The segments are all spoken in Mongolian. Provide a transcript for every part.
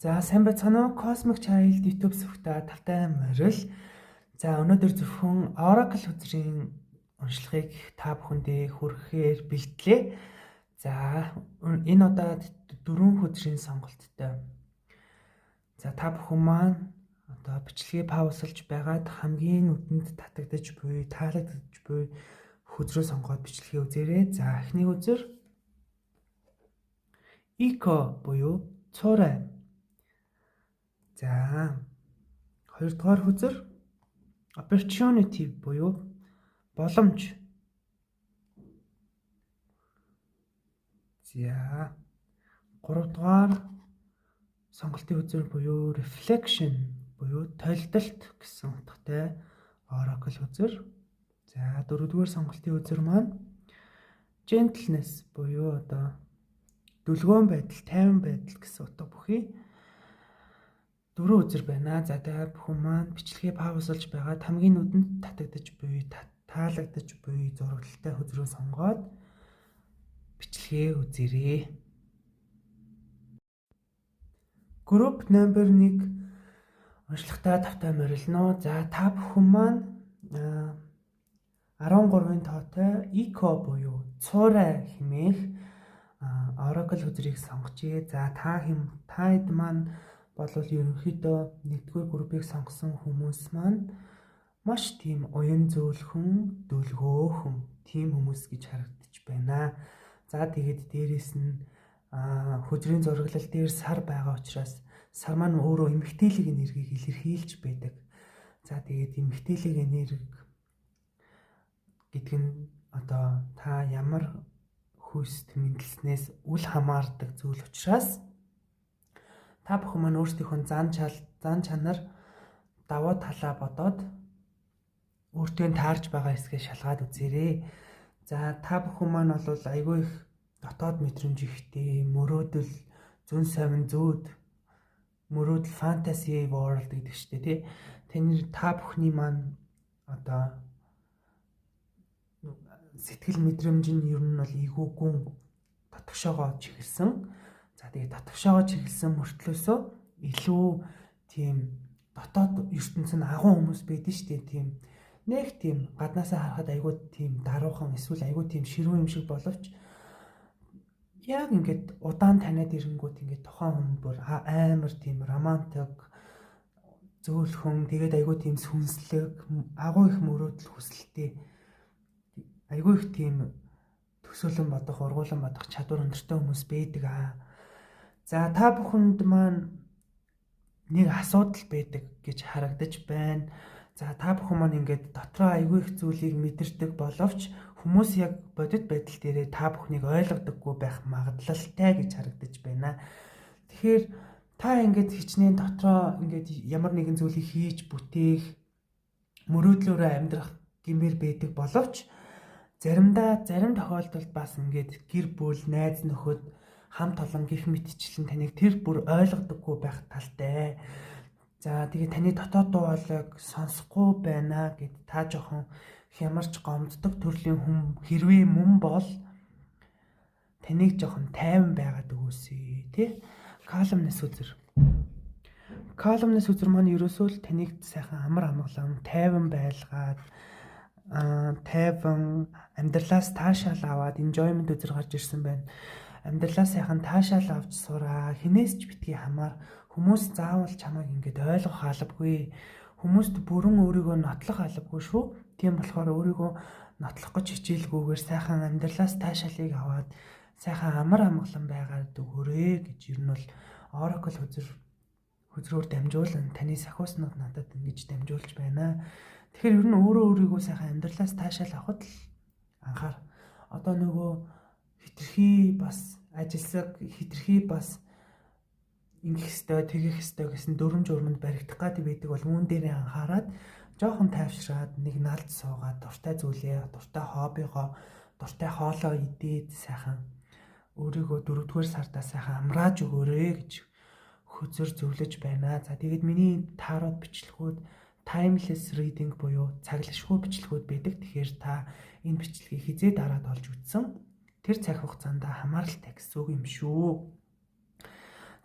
За сайн байцгаана уу? Cosmic Child YouTube сүхтээ тавтай морил. За өнөөдөр зөвхөн Oracle хүзрийн уншлагыг та бүхэндээ хүргэхээр бэлтлээ. За энэ удаад 4 хүзрийн сонголттой. За та бүхэн маань одоо бичлэгээ паузлж байгаад хамгийн нүдэнд татагдаж буй, таалагдж буй хүзрөө сонгоод бичлэгээ үзээрэй. За эхний хүзэр Eco буюу цуурай. За хоёрдугаар хүзэр Opportunity буюу боломж. За гуравдугаар сонголтын хүзэр буюу Reflection буюу толилдолт гэсэн утгатай Oracle хүзэр. За дөрөвдүгээр сонголтын хүзэр маань Gentleness буюу одоо дүлгөөн байдал, тайван байдал гэсэн утга бүхий 4 үзэр байна. За та бүхэн маань бичлэгээ паузлж байгаад хамгийн нүдэнд татагдаж буй, таалагдаж буй зурагтай хүзрөө сонгоод бичлэгээ үзээрэй. Групп номер 1 уншлагатай тавтай морилно. За та бүхэн маань 13-ын тоотой Eco буюу цуурай хэмээх Oracle хүзрийг сонгожээ. За та хэд маань болвол ерөнхийдөө 1-р группыг сонгосон хүмүүс маань маш тийм уян зөөлхөн, дүлгөөхөн тийм хүмүүс гэж харагдаж байна. За тэгээд дээрэс нь хүзрийн зураглал дээр сар байгаа учраас сар маань өөрөө эмгтээлэг энергийг илэрхийлж байдаг. За тэгээд эмгтээлэг энерги гэдэг нь одоо та ямар хүйст мэндэлснээс үл хамаардаг зүйл учраас та бүхэн маань өөрсдийнхөө зан чанар даваа талаа бодоод өөртөө таарж байгаа хэсгээ шалгаад үзээрэй. За та бүхэн маань бол айгүй их дотоод мэдрэмж ихтэй, мөрөөдөл, зүн совин зүүд, мөрөөдөл fantasy world гэдэг чтэй тий. Та бүхний маань одоо сэтгэл мэдрэмж нь ер нь бол ийгүүгүн дотгошоогоо чиглэсэн. За тэгээд дотгошоогоо чиглэсэн мөртлөөсөө илүү тийм дотоод ертөнцийн агуу хүмүүс байдаг шүү дээ. Тийм нэг тийм гаднаасаа харахад айгүй тийм даруухан эсвэл айгүй тийм ширүүн юм шиг боловч яг ингээд удаан таниад ирэнгүүт ингээд тухайн хүн бүр амар тийм романтик зөөлхөн тэгээд айгүй тийм сүнслэг агуу их мөрөөдөл хүсэлтэй айгүй их тийм төсөөлөн бодох, ургуулan бодох чадвар өндөртэй хүмүүс байдаг. За та бүхэнд маань нэг асуудал байдаг гэж харагдаж байна. За та бүхэн маань ингээд дотроо айгүй их зүйлийг мэдэрдэг боловч хүмүүс яг бодит байдал дээрээ та бүхнийг ойлгодоггүй байх магадлалтай гэж харагдаж байна. Тэгэхээр та ингээд хичнээн дотроо ингээд ямар нэгэн зүйлийг хийж бүтээх мөрөөдлөөрөө амьдрах гэмээр байдаг боловч зарим тохиолдолд бас ингээд гэр бүл, найз нөхөд, хамт олон гих мэтчлэн таныг тэр бүр ойлгодоггүй байх талтай. За тэгээд таны дотоод дуу хоолойг сонсохгүй байна гэд та жоохон хямарч гомддог төрлийн хүн хэрвээ мөн бол таныг жоохон тайван байгаад өгөөсэй тий. Calmness үзэр маань ерөөсөө л таныг сайхан амар амгалан тайван байлгаад тайван амьдралаас таашаал аваад enjoyment үзэр гарч ирсэн байна. Амьдралаа сайхан таашаал авч сураа. Хинээс ч битгий хамаар хүмүүс заавал чамайг ингээд ойлгох албагүй. Хүмүүст бүрэн өөрийгөө нотлох албагүй шүү. Тийм болохоор өөрийгөө нотлох гэж хичээлгүйгээр сайхан амьдралаас таашаалыг аваад сайхан амар амгалан байгаад өгөөрэй гэж ер нь бол Oracle хүзрөөр дамжуулан таны сахиуснууд надад ингэж дамжуулж байна. Тэгэхээр ер нь өөрийгөө сайхан амьдралаас таашаал авахд л анхаар. Одоо нөгөө хитрхи бас ажилсаг, хитрхи бас ингэх ёстой, тэгэх ёстой гэсэн дүрм журманд баригдах гэдэг байдаг бол үүн дээрээ анхаарад жоохон тайвшраад нэг налд суугаад дуртай зүйлээ, дуртай хоббигоо, дуртай хоолоо идээд сайхан өөрийгөө 4-р сардаа сайхан амрааж өгөөрэй гэж хүзэр зөвлөж байна. За тэгээд миний таарууд бичлэгүүд timeless reading буюу цаглашгүй бичлэгүүд байдаг. Тэгэхээр та энэ бичлэгийг хизээ дараад олж үзсэн тэр цаг хугацаанд хамааралтай гэсэн үг юм шүү.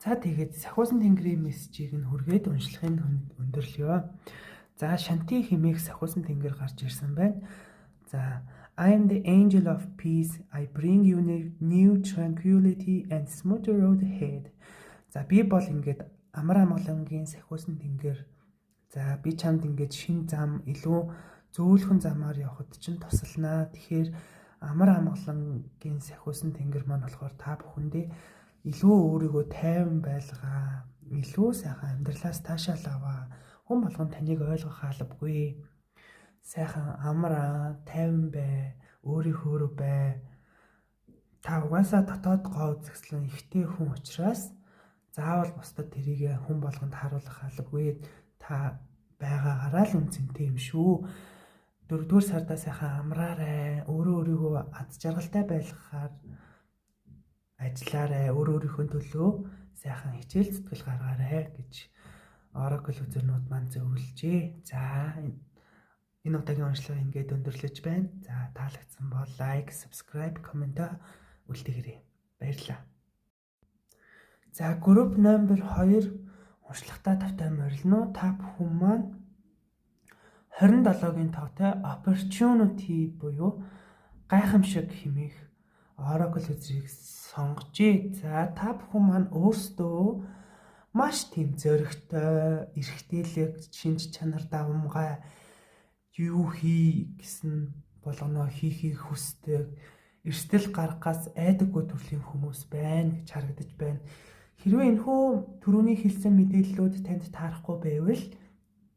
За тэгээд Сахиусан тэнгэрийн мессежийг нь хүргээд уншлахын өндөрлөё. За Шанти хэмээх Сахиусан тэнгэр гарч ирсэн байна. За I am the angel of peace. I bring you new tranquility and smooth road ahead. За би бол ингээд амар амгалангийн Сахиусан тэнгэр. За би чамд ингээд шин зам илүү зөөлхөн замаар явахд чинь тусалнаа. Тэгэхээр амар амгалангийн Сахиусан тэнгэр маань болохоор та бүхэндээ илүү өөрийгөө тайван байлгаа, илүү сайхан амьдралаас таашаал аваа. Хүн болгон таныг ойлгох албагүй. Сайхан амраа, тайван бай, өөрийнхөө бай. Та угаасаа дотоод гоо үзэсгэлэн ихтэй хүн учраас заавал бусдад тэрийг хүн болгонд харуулах албагүй. Та байгаагаараа л үнцэнтэй юм шүү. 4-р сардаа сайхан амраарай, өөрийгөө аз жаргалтай байлгахаар ажиллаарай, өөрийнхөө төлөө сайхан хичээл зүтгэл гаргаарай гэж Oracle үзэрнүүд маань зөвлөжээ. За энэ удаагийн уншлага ингээд өндөрлөж байна. За таалагдсан бол лайк, subscribe, комент үлдээгээрэй. Баярлалаа. За групп номер 2 уншлагатай тавтай морилно. Та бүхэн маань 27-гийн тоотой opportunity буюу гайхамшиг хэмээх Oracle үзрийг сонгожээ. За та бүхэн маань өөрсдөө маш тийм зөрөгтэй, эрхтэлэг, шинж чанар давмгай юу хий гэсэн болгоноо хийхийг хүсдэг, эрсдэл гаргахаас айдаггүй төрлийн хүмүүс байна гэж харагдаж байна. Хэрвээ энэхүү түрүүний хэлсэн мэдээллүүд танд таарахгүй байвал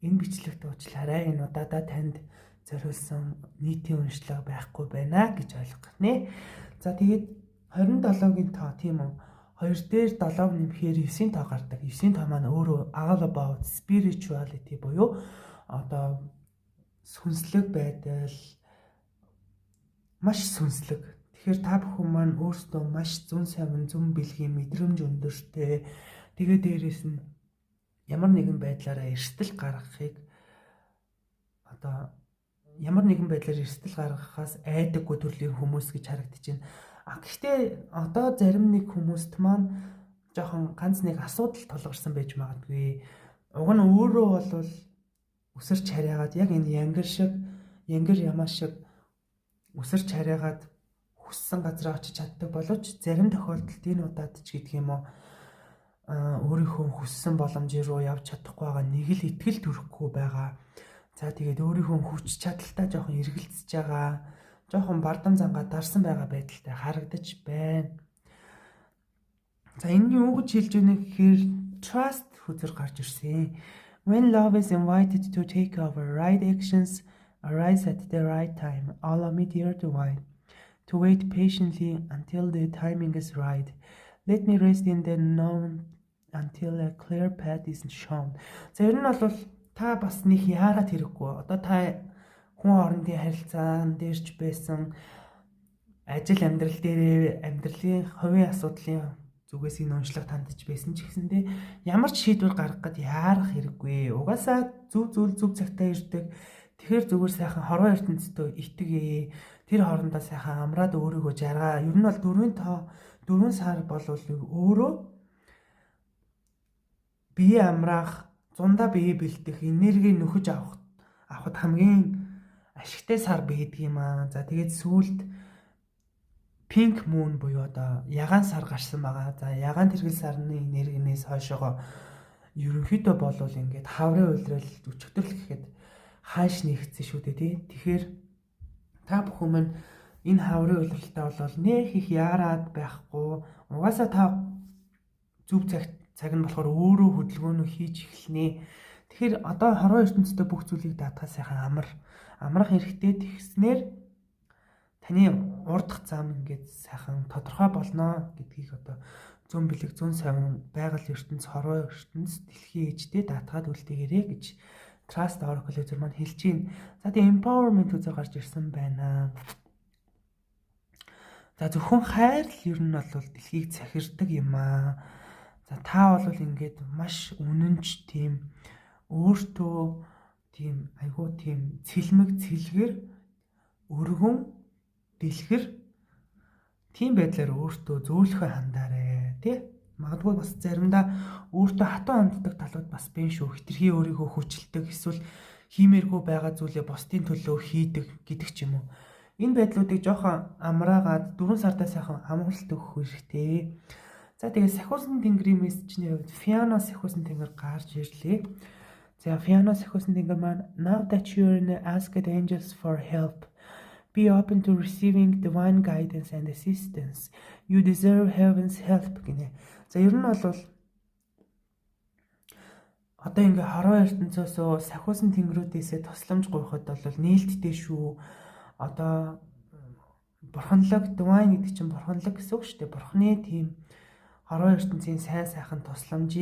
энэ бичлэгт уучлаарай. Энэ удаадаа танд зориулсан нийтийн уншлага байхгүй байна гэж ойлгох нэ. За тэгээд 27-гийн тоо тийм үү. 2 дээр 7-г нэмэхээр 9-ийн тоо гардаг. 9-ийн тоо маань өөрөө all about spirituality буюу одоо сүнслэг байдал, маш сүнслэг. Тэгэхээр та бүхэн маань өөрсдөө маш зүүн сайван зүүн бэлгийн мэдрэмж өндөртэй. Тэгээд дээрэс нь ямар нэгэн байдлаараа эрсдэл гаргахыг ямар нэгэн байдлаар эрсдэл гаргахаас айдаггүй төрлийн хүмүүс гэж харагдаж байна. Гэхдээ одоо зарим нэг хүмүүст маань жоохон ганц нэг асуудал тулгарсан байж магадгүй. Уг нь өөрөө бол өсөрч хараагаад яг энэ янгар ямаа шиг өсөрч хараагаад хүссэн газараа очиж чаддаг боловч зарим тохиолдолд энэ удаад ч гэдэг юм уу өөрийнхөө хүссэн боломжийн руу явж чадахгүй байгаа, нэг л итгэл төрөхгүй байгаа. За тэгээд өөрийнхөө хүч чадалтай жоохон эргэлзэж байгаа, жоохон бардам зангаа дарсан байгаа байдалтай харагдаж байна. За энэ юу гэж хэлж байна гэхээр trust хүзэр гарч ирсэн. When love is invited to take over, right actions arise at the right time. Allow me, dear divine, to wait patiently until the timing is right. Let me rest in the known until a clear path is shown. За ер нь бол та бас нэг яарад хэрэггүй. Одоо та хүн хоорондын харилцаан дээрч байсан ажил амьдрал дээр амьдралын хувийн асуудлын зүгээс энэ уншлага тандж байсан ч гэсэндээ ямар ч шийдвэр гаргах гээд яарах хэрэггүй. Угаасаа зөв цагтаа ирдэг. Тэгэхээр зүгээр сайхан хорвоо ертөнцийн итгэе. Тэр хоорондоо сайхан амраад өөрийгөө жаргаа. Ер нь бол 4 сар бол өөрөө бие амраах, зундаа бие бэлдэх, энерги нөхөж авахд хамгийн ашигтай сар байдаг юм аа. За тэгээд сүүлд Pink Moon буюу одоо ягаан сар гарсан байгаа. За ягаан тэргэл сарны энергинээс хойшоогоо ерөнхийдөө болвол ингээд хаврын уйлрал өчигдрөл гэхэд хааш нэгцсэн шүү дээ тий. Тэгэхээр та бүхэн маань энэ хаврын уйлралтай бол нэх их яарад байхгүй. Угаасаа та зөв цаг нь болохоор өөрөө хөдөлгөөнөө хийж эхэлнэ. Тэгэхээр одоо хорвоо ертөнцийн бүх зүйлийг даатгах сайхан амрах хэрэгтэй тэгснээр таны урдах зам ингээд сайхан тодорхой болно гэдгийг одоо зүүн бэлэг зүүн сайван байгаль ертөнц хорвоо ертөнц дэлхийн ээжтэй даатгаад үлдээгээрэй гэж Trust Oracle үзэр маань хэлж байна. За тэгээ empowerment үзэр гарч ирсэн байна. За зөвхөн хайр л ер нь бол дэлхийг захирдаг юм аа. За та бол ингээд маш үнэнч тийм өөртөө тийм айгүй тийм цэлмэг цэлгэр өргөн дэлгэр тийм байдлаар өөртөө зөөлхөө хандаарэ тий. Магадгүй бас заримдаа өөртөө хатуу ханддаг талууд бас байна шүү. Хитрхи өөрийгөө хүчилдэг, эсвэл хиймээргүй байгаа зүйлээ бусдын төлөө хийдэг гэдэг ч юм уу. Энэ байдлуудыг жоохон амраагаад 4 сардаа сайхан амгалт өгөх хэрэгтэй. За тэгээд сахиусан тэнгэрийн мессежний хувьд Fiona сахиусан тэнгэр гарч ирлээ. За Fiona сахиусан тэнгэр маань now that you ask the angels for help, be open to receiving divine guidance and assistance. You deserve heaven's help гинэ. За ер нь бол одоо ингээ хороо ертөнцөөсөө сахиусан тэнгэрүүдээсээ тусламж гуйхад бол нээлттэй шүү. Одоо бурханлаг divine гэдэг чинь бурханлаг гэсэн үг шүү дээ. Бурханы тийм хороо ертөнцийн сайн сайхан тусламж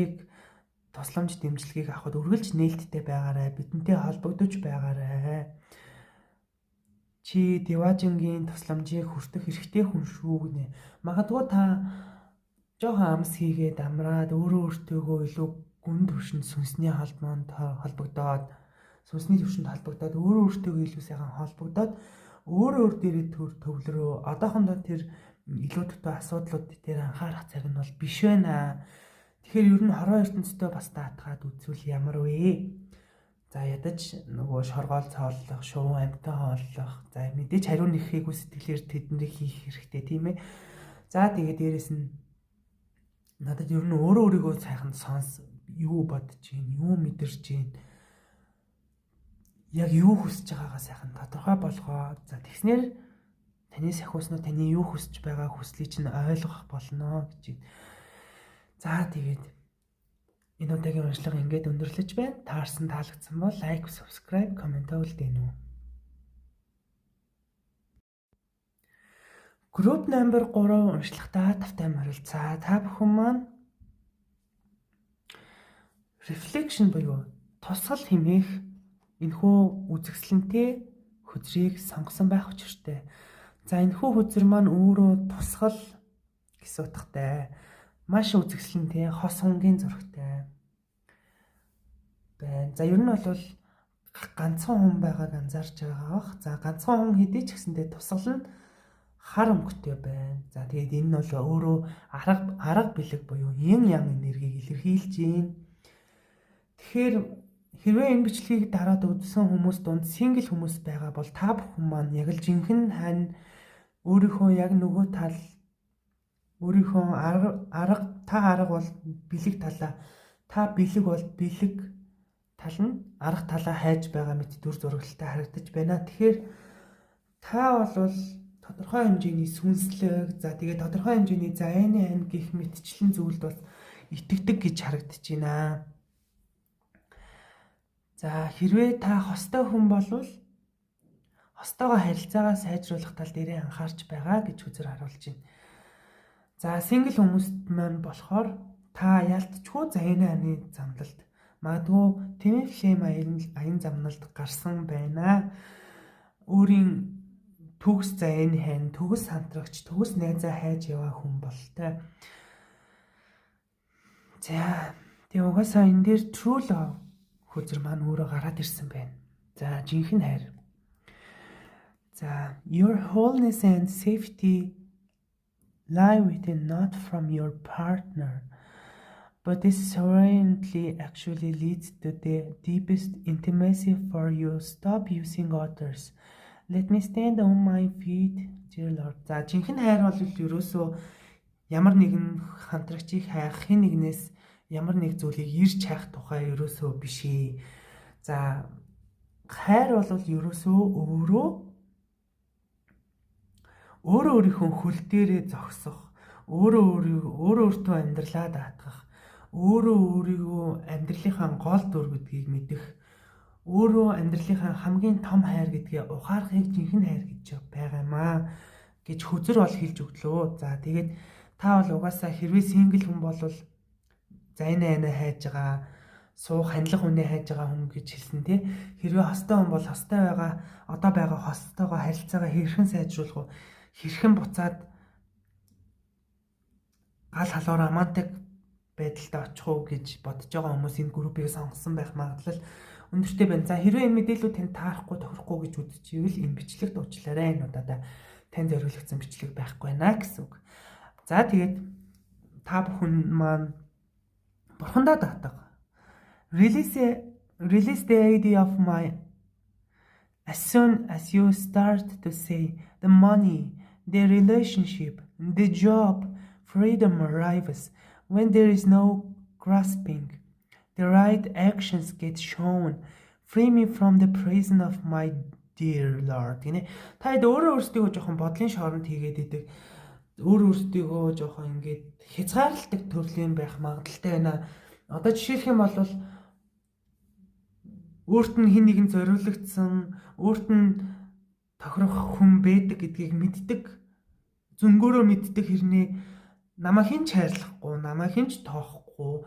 дэмжлэгийг авахд үргэлж нээлттэй байгаарай. Бидэнтэй холбогдож байгаарай. Чи Деважингийн тусламжийг хүртэх хэрэгтэй хүн шүү гинэ. Магадгүй та жоохон амс хийгээд амраад өөртөөгөө илүү гүн төвшөнд сүнсний холбогдоод өөртөөгөө илүү сайхан холбогдоод өөр дээрээ төвлөрөө. Одоохондоо тэр илүү дутуу асуудлууд дээр анхаарах цаг нь бол биш байна. Тэгэхээр ер нь хороо ертөнцтэй бас даатгаад үзвэл ямар вэ? За ядаж нөгөө шоргоол цооллох, шувуу амьтаа хооллох. За мэдээж хариу нэххийгүү сэтгэлээр тэднийг хийх хэрэгтэй тийм ээ. За тэгээд дээрэс нь надад ер нь өөрийгөө сайхан сонс, юу бодож гин, юу мэдэрч гин, яг юу хүсэж байгаагаа сайхан тодорхой болгоо. За тэгснээр таны сахиуснууд таны юу хүсэж байгаа хүслийг чинь ойлгох болно гэж. За тэгээд энэ удаагийн уншлага ингээд өндөрлөж байна. Таарсан таалагдсан бол лайк, subscribe, comment үлдээнэ үү. Group number 3 уншлагатаа тавтай морилцаа. Та бүхэн маань reflection буюу тусгал хэмээх энэхүү үзэсгэлэнтэй хөзрийг сонгосон байх учиртай. За энэхүү хөзөр маань өөрөө тусгал гэсэн утгатай. Маш үзэсгэлэнтэй, хос хонгийн зурагтай байна. За ер нь бол ганцхан хүн байгааг анзаарч байгаа бах. За ганцхан хүн хэдий ч гэсэндээ тусгал нь хар өнгөтэй байна. За тэгээд энэ нь бол өөрөө арга бэлэг буюу yin yang энергийг илэрхийлж байна. Тэгэхээр хэрвээ энэ бичлэгийг дараад үзсэн хүмүүс дунд single хүмүүс байгаа бол та бүхэн маань яг л жинхэнэ хань өөрийнхөө яг нөгөө тал өөрийнхөө арга бол бэлэг талаа, та бэлэг бол бэлэг тал нь арга талаа хайж байгаа мэт дүр зурагтай харагдаж байна. Тэгэхээр та бол тодорхой хэмжээний сүнслэг, за тэгээд тодорхой хэмжээний зайны ань гэх мэтчлэн зүйлд бол итгэдэг гэж харагдаж байна. За хэрвээ та хостой хүн болвол хостойгоо харилцаагаа сайжруулах тал дээрээ анхаарч байгаа гэж үзэр харуулж байна. За single хүмүүст маань болохоор та ялтчгүй зайны аны замналд магадгүй твин флейм аян замналд гарсан байна. Өөрийн төгс зайны хань, төгс хамтрагч, төгс найзаа хайж яваа хүн болтой. За тэгээ угаасаа энэ дээр true love хөзөр маань өөрөө гараад ирсэн байна. За жинхэнэ хайр. За your wholeness and safety lie within, not from your partner, but this sovereignty actually leads to the deepest intimacy for you. Stop using others. Let me stand on my feet, dear Lord. За жинхэнэ хайр бол ерөөсөө ямар нэгэн хамтрагчийг хайх, хэн нэгнээс ямар нэг зүйлийг ирж хайх тухай ерөөсөө биш ээ. За хайр бол ерөөсөө өөрөө өөрийнхөө хөл дээрээ зогсох, өөртөө амьдралаа даатгах, өөрийгөө амьдралынхаа гол дүр гэдгийг мэдэх, өөрөө амьдралынхаа хамгийн том хайр гэдгээ ухаарахыг жинхэнэ хайр гэж байгаа юм аа гэж хөзөр бол хэлж өглөө. За тэгээд та бол угаасаа хэрвээ single хүн болвол зайны анаа хайж байгаа, суух хандлах үнэ хайж байгаа хүн гэж хэлсэн тий. Хэрвээ хостой хүн бол хостой байгаа, одоо байгаа хостойгоо харилцаагаа хэрхэн сайжруулах вэ? Хэрхэн буцаад гал халуур амаатаг байдалд очих уу гэж бодож байгаа хүмүүс энэ группийг сонгосон байх магадлал өндөртэй байна. За хэрвээ энэ мэдээлүүд танд таарахгүй тохирохгүй гэж үзчихвэл энэ бичлэгт уучлаарай. Энэ удаа танд зориулагдсан бичлэг байхгүй байна гэсэн үг. За тэгээд та бүхэн маань бурхандаа татдаг. Release the idea of my. As soon as you start to say the money, the relationship, the job, freedom arrives. When there is no grasping, the right actions get shown. Free me from the prison of my dear Lord. Гинэ. Та хэд өөрөө өөрсдийгөө жоохон бодлын шоронд хийгээд идэг. Өөрсдийгөө жоохон ингээд хязгаарладаг төрлийн байх магадaltaй байна. Одоо жишээлх юм бол өөрт нь хин нэгэн зориулагдсан, өөрт нь тохирох хүн байдаг гэдгийг мэддэг. Зөнгөөрөө мэддэг хэрнээ намайг хинч хайрлахгүй, намайг хинч тоохгүй,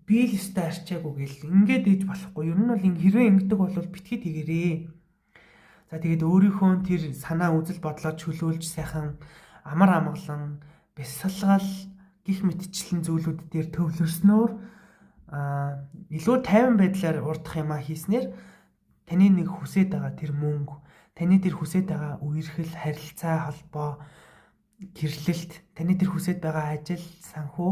би л өстой арчаагүй гэл ингээд ийж болохгүй. Ер нь бол хэрвээ ингэдэг бол битгий тэгэрээ. За тэгээд өөрийнхөө тэр санаа үзэл бодлоо чөлөөлж сайхан амар амгалан бясалгал гих мэтчлэн зүйлүүд дээр төвлөрснөөр илүү тайван байдлаар урдах юмаа хийснээр таны нэг хүсэж байгаа тэр мөнгө, таны тэр хүсэж байгаа үерхэл, харилцаа, холбоо, гэрлэлт, таны тэр хүсэж байгаа ажил, санхүү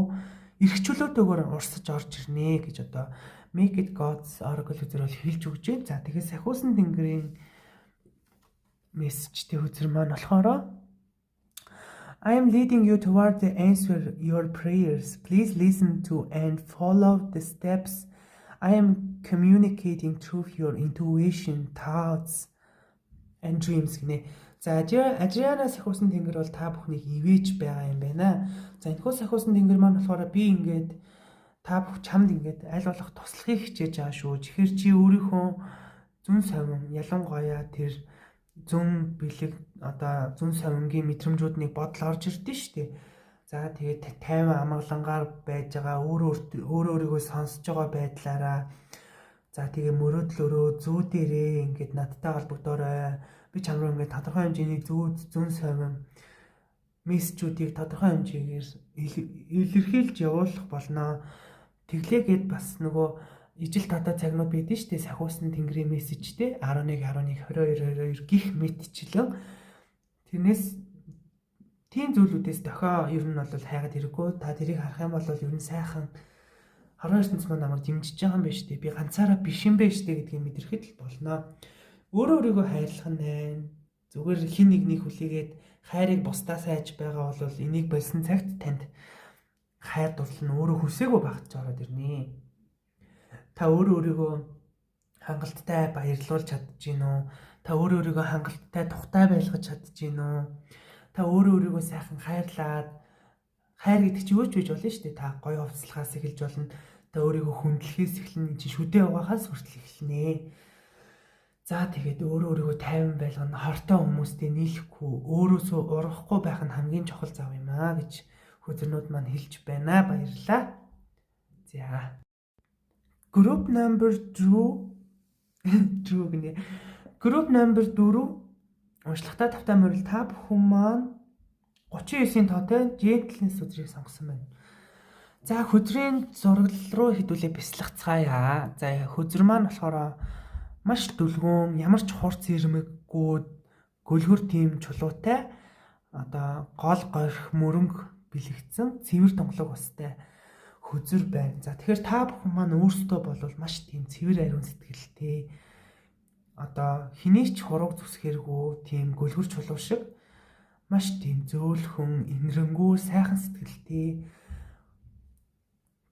эрх чөлөөтэйгээр урсаж орж ирнэ гэж одоо Make It God's Oracle үзэр бол хэлж өгч байна. За тэгэхээр Сахиусан тэнгэрийн мессежтэй үзэр маань болохоор I am leading you toward the answer your prayers. Please listen to and follow the steps. I am communicating through your intuition, thoughts, and dreams гинэ. За Адриана Сахиусан тэнгэр бол та бүхнийг ивэж байгаа юм байна. За энэхүү Сахиусан тэнгэр маань болохоор би ингээд та бүх чамд ингээд аль болох туслахыг хичээж байгаа шүү. Жихэр чи өөрийнхөө зүн совин ялангуяа тэр зүн бэлэг одоо зүн совингийн мэдрэмжүүднийг бодол орж ирдэ штэ. За тэгээд тайван амгалангаар байж байгаа өөрийгөө сонсож байгаа байдлаараа за тэгээ мөрөөдлөөрөө зүүдэрээ ингээд надтай холбогдорой. Би чам руу ингээд тодорхой хэмжээний зүн совин мессежүүдийг тодорхой хэмжээгээр илэрхийлж явуулах болно. Тэглээгээд бас нөгөө ижил татаа цагнууд байдаг шүү дээ. Сахиусан тэнгэрийн мессежтэй 11 11 22 22 гих мэтчлэн тэрнээс тийм зүйлүүдээс дохио ер нь бол хайгаад хэрэггүй. Та тэрийг харах юм бол ер нь сайхан хараа ертөнц маань намайг дэмжиж байгаа юм байна шүү дээ. Би ганцаараа биш юм байна шүү дээ гэдгийг мэдрэхэд л болно. Өөрийгөө хайрлах нь байна. Зүгээр хин нэгнийг хүлээгээд хайрыг бусдаа сайж байгаа бол энийг болсон цагт танд хайр дурлал нь өөрөө хүсээгүй багтж ороод ирнэ. Та өөрийгөө хангалттай баярлуулж чадчихэв үү? Та өөрийгөө хангалттай тухтай байлгаж чадчихэв үү? Та өөрийгөө сайхан хайрлаад хайр гэдэг чи юу ч үж болно шүү дээ. Та гоё хувцлагаас эхэлж болно. Та өөрийгөө хүндлэхээс эхэлнэ чи шүдээ угаахаас хүртэл эхэлнэ. За тэгээд өөрийгөө тайван байлгана, хортой хүмүүстэй нийлэхгүй, өөрөөсөө урахгүй байх нь хамгийн чухал зав юм аа гэж хөзөрнүүд маань хэлж байна. Баярлалаа. За. Group number 2 гэнэ. Group number 4 уншлагатай тавтай мөрөл та бүхэн маань 39-ийн тоотой Gentleness өдрийг сонгосон байна. За хөдрийн зураглал руу хэдүүлээ бяцлахцгаая. За хөдөр маань болохоор маш дүлгүүн, ямар ч хурц ирмэггүй, гөлгөр тийм чулуутай одоо гол горих мөрөнгө бэлэгдсэн цэвэр тонглог устай хөзөр байна. За тэгэхээр та бүхэн маань өөрсдөө бол маш тийм цэвэр ариун сэтгэлтэй одоо хинээч хураг зүсгэргүй тийм гөлгөр чулуу шиг маш тийм зөөлхөн, инэрэнгүү, сайхан сэтгэлтэй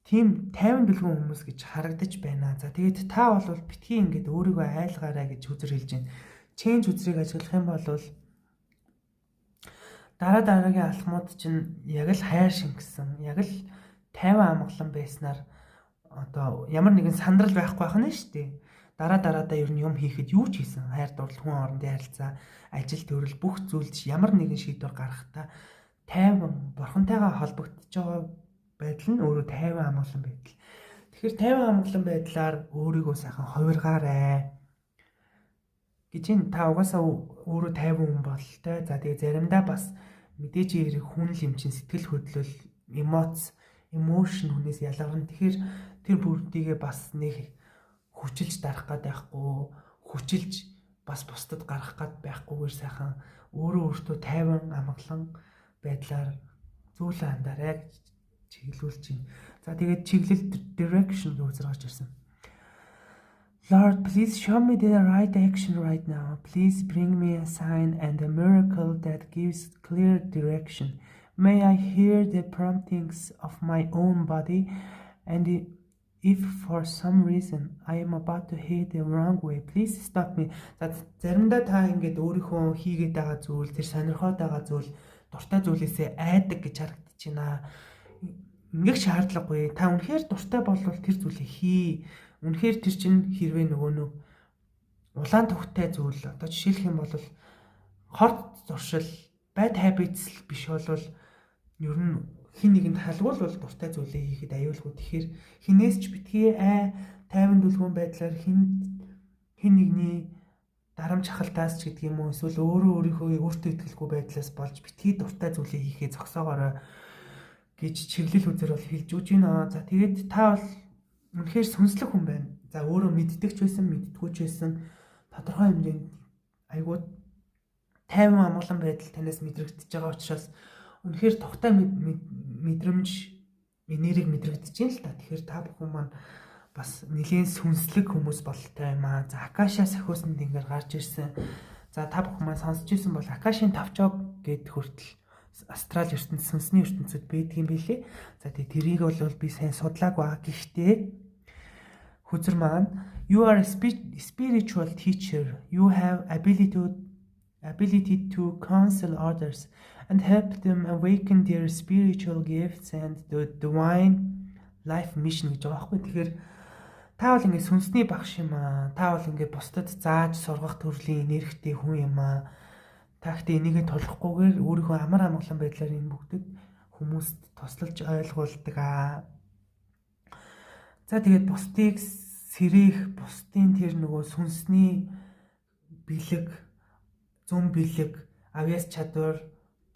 тийм тайван дүлгэн хүмүүс гэж харагдаж байна. За тэгээд та бол битгий ингээд өөрийгөө айлгаарай гэж үзэр хэлж байна. Change үзрийг ажиглах юм бол дараагийн алхмууд чинь яг л хайр шингэсэн, яг л тайван амгалан байснаар одоо ямар нэгэн сандрал байхгүй байх нь шүү дээ. Дараадаа ер нь юм хийхэд юу ч хийсэн хайр дурлал хүн хоорондын харилцаа, ажил төрөл бүх зүйлд ямар нэгэн шийдвэр гаргахтаа тайван бурхантайгаа холбогдож байгаа байдал нь өөрөө тайван амгалан байдал. Тэгэхээр тайван амгалан байдлаар өөрийгөө сайхан хувиргаарай гэж энэ та угаасаа өөрөө тайван хүн бололтой. За тэгээ заримдаа бас мэдээж хэрэг хүн лимчин сэтгэл хөдлөл, emotion хүнээс ялгарна. Тэгэхээр тэр бүрдийгээ бас нэг хүчилж дарах гад байхгүй, хүчилж бас бусдад гарах гад байхгүйгээр сайхан өөрөө өөртөө тайван амгалан байдлаар зүйлээ хандаарай гэж чиглүүлж байна. За тэгээд чиглэл direction гэж үзэр гарч ирсэн. Lord, please show me the right action right now. Please bring me a sign and a miracle that gives clear direction. May I hear the promptings of my own body, and if for some reason I am about to head the wrong way, please stop me. За заримдаа та ингээд өөрийнхөө хийгээд байгаа зүйл, тэр сонирхоод байгаа зүйл, дуртай зүйлээсээ айдаг гэж харагдаж байна. Ингээх шаардлагагүй. Та үнэхээр дуртай болвол тэр зүйлээ хий. Үнэхээр тэр чинь хэрвээ нөгөө нэг улаан тухтай зүйл, одоо жишээлх юм бол хорт зуршил, bad habits биш болвол ер нь хин нэгэнд халгуул бол дуртай зүйлээ хийхэд аюулгүй. Тэгэхээр хинээс ч битгий тайван дүлгүүн байдлаар хин нэгний дарамт хахалтаас ч гэдэг юм уу, эсвэл өөрийнхөө өөртөө итгэлгүй байдлаас болж битгий дуртай зүйлээ хийхээ зогсоогоорой гэж чиглэл үзэр бол хэлж үж байна. За тэгээд та бол үнэхээр сүнслэг хүн байна. За өөрөө мэддэг ч байсан, мэддэггүй ч байсан тодорхой хэмжээнд айгуу тайван амгалан байдал танаас мэдрэгдэж байгаа учраас үнэхээр тухтай мэдрэмж энерги мэдрэгдэж байна л та. Тэгэхээр та бүхэн маань бас нэлийн сүнслэг хүмүүс бололтой юм аа. За Акаша сахиусанд ингээд гарч ирсэн. За та бүхэн маань сонсч ирсэн бол Акашийн тавчог гэдэг хүртэл астрал ертөнц, сүнсний ертөнцид байдаг юм билээ. За тэгээ тэрийг бол би сайн судлаагүй аа. Гэхдээ хүзэр маань you are a spiritual teacher. You have ability to counsel others and help them awaken their spiritual gifts and the divine life mission гэж байгаа байхгүй. Тэгэхээр та бол ингээд сүнсний багш юм аа. Та бол ингээд бусдад зааж сургах төрлийн энергитэй хүн юм аа. Та ихтэй энийгээ толохгүйгээр өөрийнхөө амар амгалан байдлаар энэ бүгдийг хүмүүст тослолж ойлгуулдаг аа. За тэгээд бусдыг сэрэх, бусдын тэр нөгөө сүнсний бэлэг, зүн бэлэг, авьяас чадвар,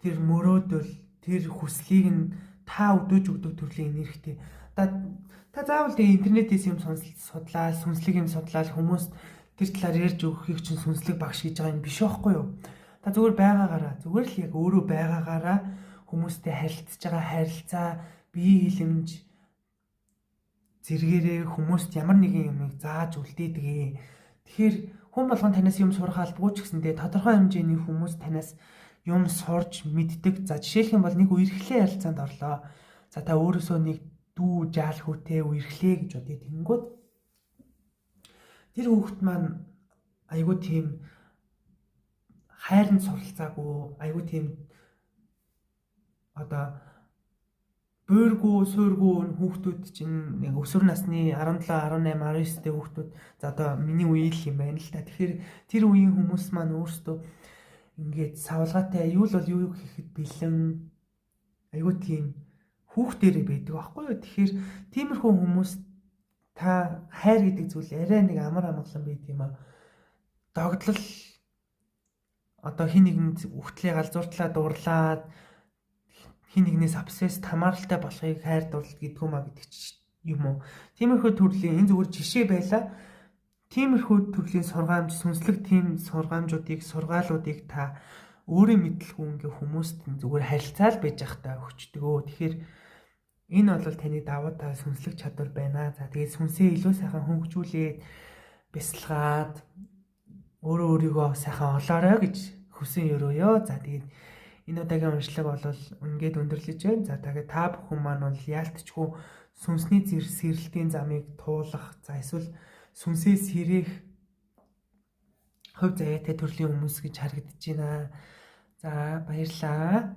тэр мөрөөдөл, тэр хүслийг нь та өдөөж өгдөг төрлийн энергитэй. Та заавал тэгээ интернетээс юм судлаа, сүнслэг юм судлаа, хүмүүст тэр талаар ярьж өгөхийг чинь сүнслэг багш гэж байгаа юм биш байхгүй юу? Та зүгээр байгаагаараа, зүгээр л яг өөрөө байгаагаараа хүмүүстэй харилцаж байгаа харилцаа, бие хилэмж зэрэгээрээ хүмүүст ямар нэгэн юмыг зааж үлдээдэг. Тэгэхээр хүн болгон танаас юм сурах албагүй ч гэсэндээ тодорхой хэмжээний хүмүүс танаас юм сурж мэддэг. За жишээлх юм бол нэг үерхлээ ярилцаанд орлоо. За та өөрөөсөө нэг дүү жаал хүүтэй үерхлээ гэж бодъё. Тэнгүүд тэр хүүхэд маань айгүй тийм хайранд суралцаагүй, айгүй тийм одоо буйргүй, суургүй хүүхдүүд чинь яг өсвөр насны 17, 18, 19 дэх хүүхдүүд за одоо миний үеийн юм байна л та. Тэгэхээр тэр үеийн хүмүүс маань өөрсдөө ингээд савлгаатай юу л бол юу хийхэд бэлэн айгүй тийм хүүхдэрээ байдаг байхгүй юу. Тэгэхээр тиймэрхүү хүмүүс та хайр гэдэг зүйл арай нэг амар амгалан байд юм аа. Догдлол одоо хин нэгэнд үхтлээ галзууртлаа дуурлаад хин нэгнээс обсесс хамааралтай болохыг хайр дурлал гэдэг юм а гэдэг юм уу. Тиймэрхүү төрлийн энэ зүгээр жишээ байла. Тиймэрхүү төрлийн сургаамж, сүнслэг тийм сургаамжуудыг, сургаалуудыг та өөрөө мэдлгүй ингээ хүмүүст зүгээр харилцаал байж явах та өгчдөг. Тэгэхээр энэ бол таны давуу тал сүнслэг чадвар байна. За тэгээд сүнсээ илүү сайхан хөгжүүлээд бясалгаад өөрөө өөрийгөө сайхан олоорой гэж хүсэн өрөөё. За тэгээд энэ удаагийн уншлаг бол ингээд өндөрлөж байна. За тэгээд та бүхэн маань бол яалтчгүй сүнсний сэрэлтийн замыг туулах, за эсвэл сүнсээ сэрэх хувь заяатай төрлийн хүмүүс гэж харагдаж байна. За баярлалаа.